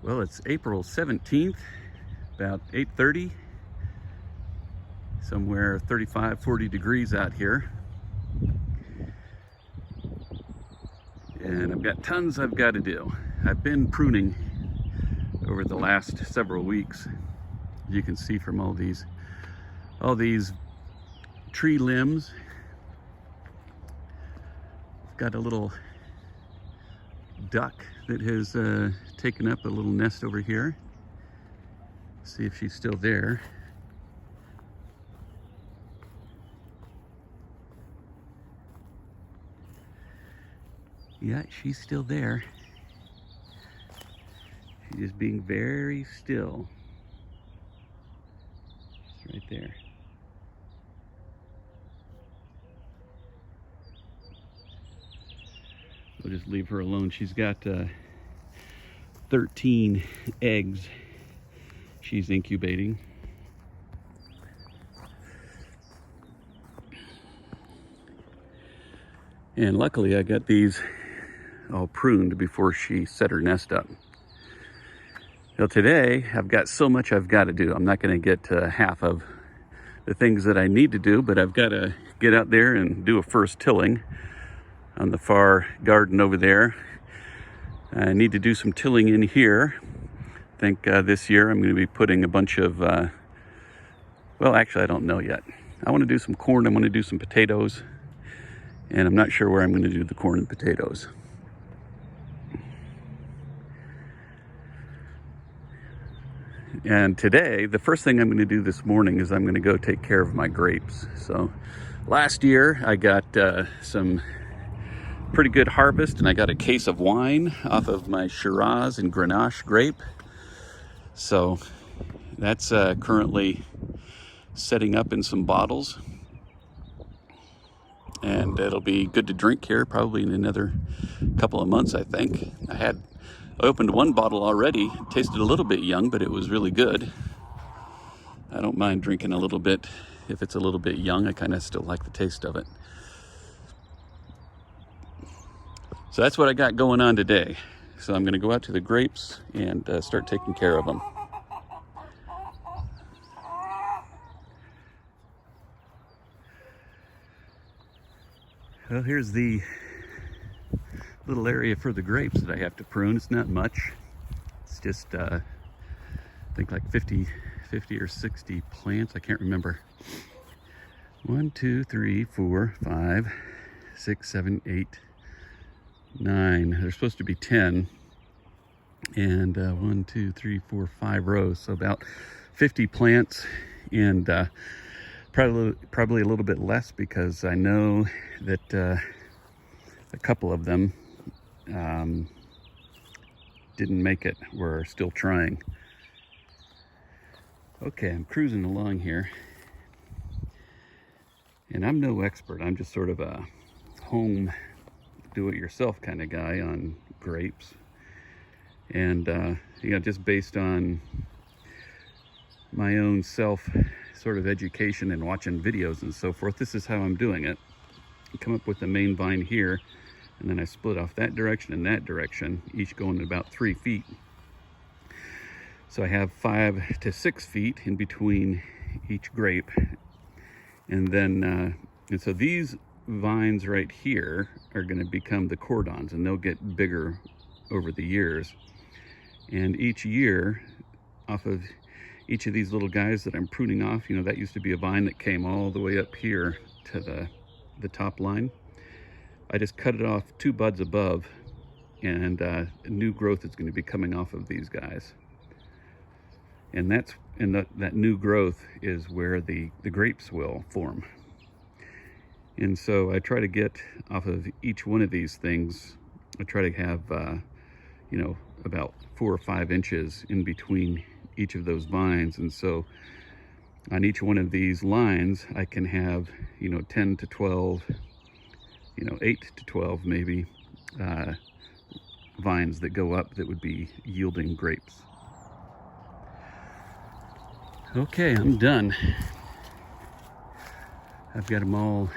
Well, it's April 17th, about 8:30, somewhere 35, 40 degrees out here. And I've got tons I've got to do. I've been pruning over the last several weeks. You can see from all these tree limbs. I've got a little duck that has taken up a little nest over here. See if she's still there. Yeah, she's still there. She's just being very still. It's right there. We'll just leave her alone. She's got 13 eggs she's incubating. And luckily I got these all pruned before she set her nest up. Well, today I've got so much I've got to do. I'm not going to get to half of the things that I need to do, but I've got to get out there and do a first tilling on the far garden over there. I need to do some tilling in here. I think this year I'm going to be putting a bunch of, well, actually I don't know yet. I want to do some corn, I want to do some potatoes, and I'm not sure where I'm going to do the corn and potatoes. And today, the first thing I'm going to do this morning is I'm going to go take care of my grapes. So last year I got some pretty good harvest, and I got a case of wine off of my Shiraz and Grenache grape. So that's currently setting up in some bottles, and it'll be good to drink here probably in another couple of months, I think. I opened one bottle already. It tasted a little bit young, but it was really good. I don't mind drinking a little bit if it's a little bit young. I kind of still like the taste of it. So that's what I got going on today. So I'm going to go out to the grapes and start taking care of them. Well, here's the little area for the grapes that I have to prune. It's not much. It's just, I think like 50 or 60 plants. I can't remember. 1, 2, 3, 4, 5, 6, 7, 8, 9. There's supposed to be 10. And 1, 2, 3, 4, 5 rows. So about 50 plants, and probably a little bit less because I know that a couple of them didn't make it. We're still trying. Okay, I'm cruising along here, and I'm no expert. I'm just sort of a home do-it-yourself kind of guy on grapes, and just based on my own self sort of education and watching videos and so forth, this is how I'm doing it. I come up with the main vine here, and then I split off that direction and that direction, each going about 3 feet. So I have 5 to 6 feet in between each grape. And then, and so these vines right here are going to become the cordons, and they'll get bigger over the years. And each year, off of each of these little guys that I'm pruning off, that used to be a vine that came all the way up here to the top line. I just cut it off 2 buds above, and new growth is going to be coming off of these guys. And that new growth is where the grapes will form. And so I try to get off of each one of these things, I try to have about 4 or 5 inches in between each of those vines. And so on each one of these lines I can have 10 to 12, 8 to 12 maybe vines that go up that would be yielding grapes. Okay, I'm done. I've got them all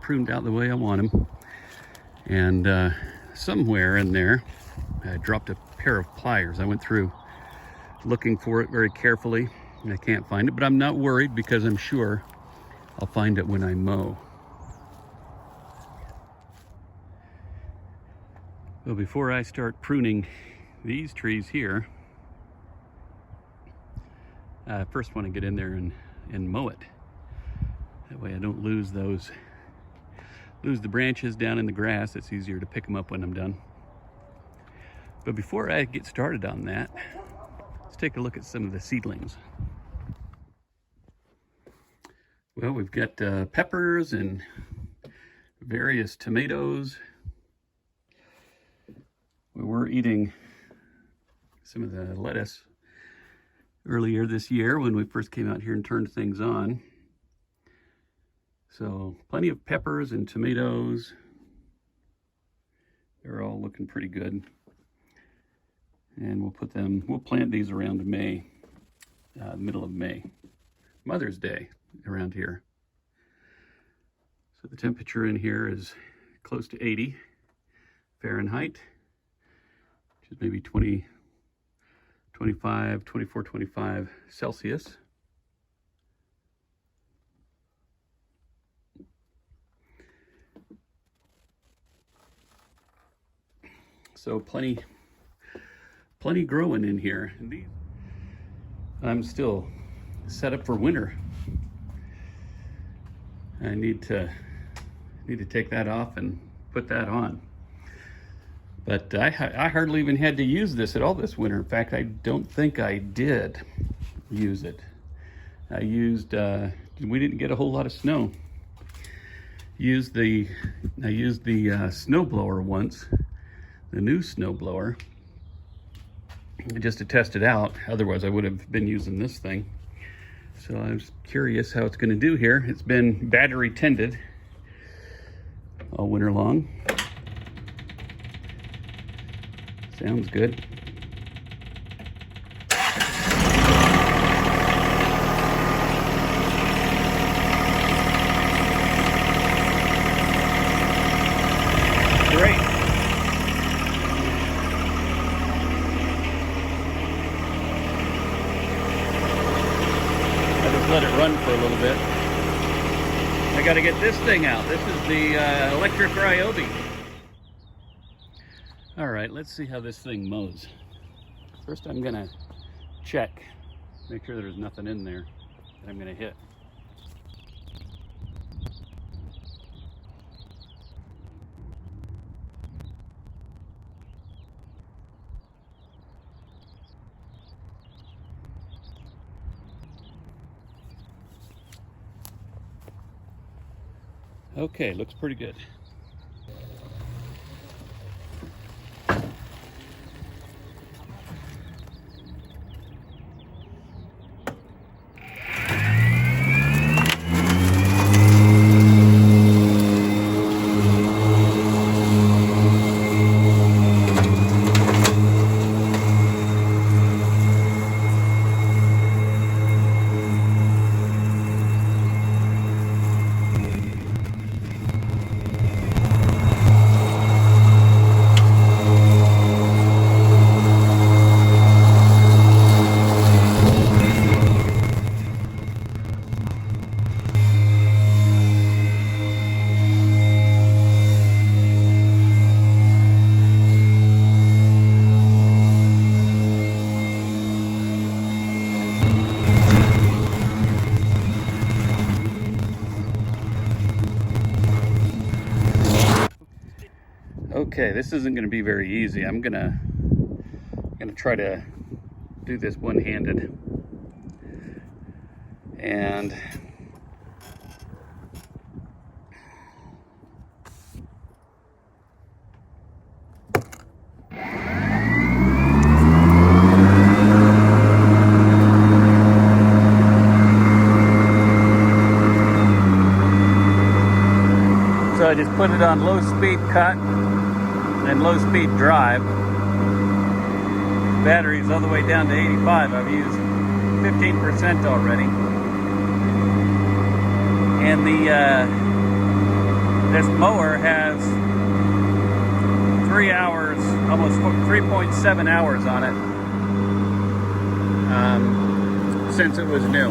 pruned out the way I want them, and somewhere in there I dropped a pair of pliers. I went through looking for it very carefully, and I can't find it, but I'm not worried because I'm sure I'll find it when I mow. Well, before I start pruning these trees here, I first want to get in there and mow it. That way I don't lose the branches down in the grass. It's easier to pick them up when I'm done. But before I get started on that, let's take a look at some of the seedlings. Well, we've got peppers and various tomatoes. We were eating some of the lettuce earlier this year when we first came out here and turned things on. So plenty of peppers and tomatoes. They're all looking pretty good. And we'll plant these around May, middle of May, Mother's Day around here. So the temperature in here is close to 80 Fahrenheit, which is maybe 24, 25 Celsius. So plenty growing in here. And I'm still set up for winter. I need to take that off and put that on. But I hardly even had to use this at all this winter. In fact, I don't think I did use it. I used, we didn't get a whole lot of snow. I used the snow blower once, the new snow blower, just to test it out. Otherwise, I would have been using this thing. So I was curious how it's going to do here. It's been battery tended all winter long. Sounds good. Great. I just let it run for a little bit. I got to get this thing out. This is the electric Ryobi. All right, let's see how this thing mows. First, I'm gonna check, make sure there's nothing in there that I'm gonna hit. Okay, looks pretty good. Okay, this isn't going to be very easy. I'm gonna try to do this one-handed, and so I just put it on low speed cut and low speed drive. Battery's all the way down to 85. I've used 15% already. And this mower has 3 hours, almost 3.7 hours on it since it was new.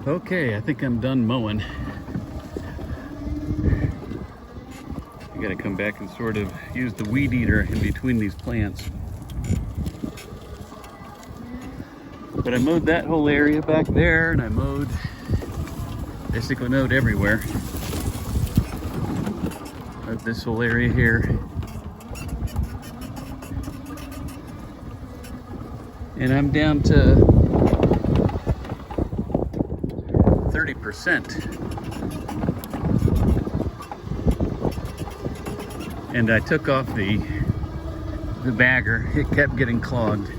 Okay, I think I'm done mowing. You gotta come back and sort of use the weed eater in between these plants. But I mowed that whole area back there, and I mowed, basically mowed everywhere. Mowed this whole area here. And I'm down to 30%. And I took off the bagger. It kept getting clogged.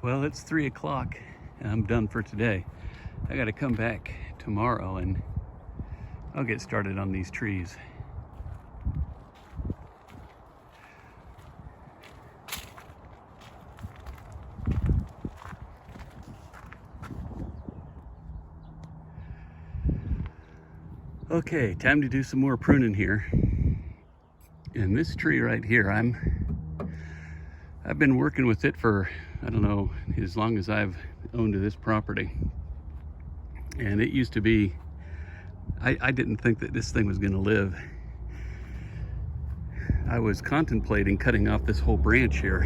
Well, it's 3 o'clock and I'm done for today. I gotta come back tomorrow and I'll get started on these trees. Okay, time to do some more pruning here. And this tree right here, I've been working with it for, I don't know, as long as I've owned this property. And it used to be, I didn't think that this thing was gonna live. I was contemplating cutting off this whole branch here.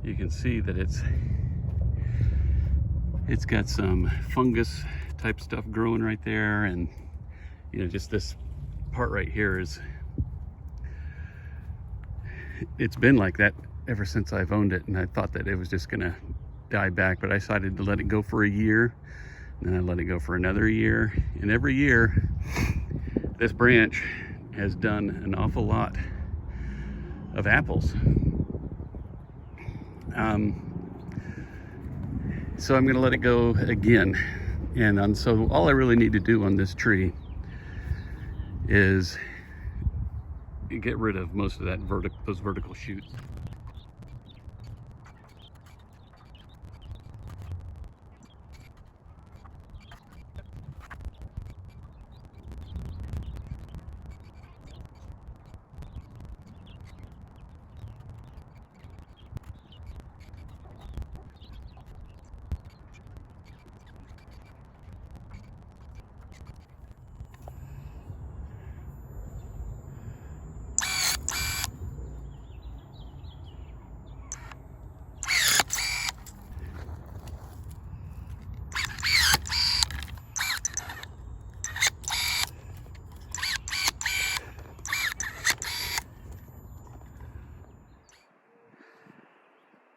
You can see that it's got some fungus type stuff growing right there, and you know, just this part right here it's been like that ever since I've owned it, and I thought that it was just gonna die back, but I decided to let it go for a year, and then I let it go for another year, and every year this branch has done an awful lot of apples. So I'm gonna let it go again. And so all I really need to do on this tree is get rid of most of that those vertical shoots.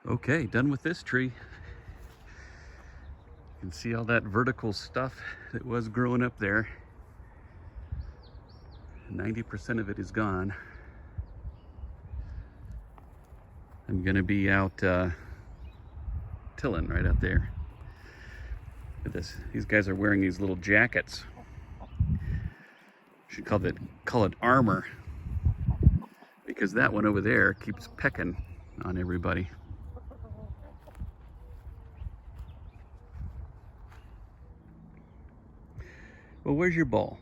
Okay, done with this tree. You can see all that vertical stuff that was growing up there. 90% of it is gone. I'm gonna be out tilling right out there. Look at this. These guys are wearing these little jackets. Should call it armor, because that one over there keeps pecking on everybody. Well, where's your ball?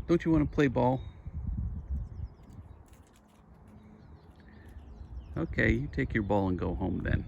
Don't you want to play ball? Okay, you take your ball and go home then.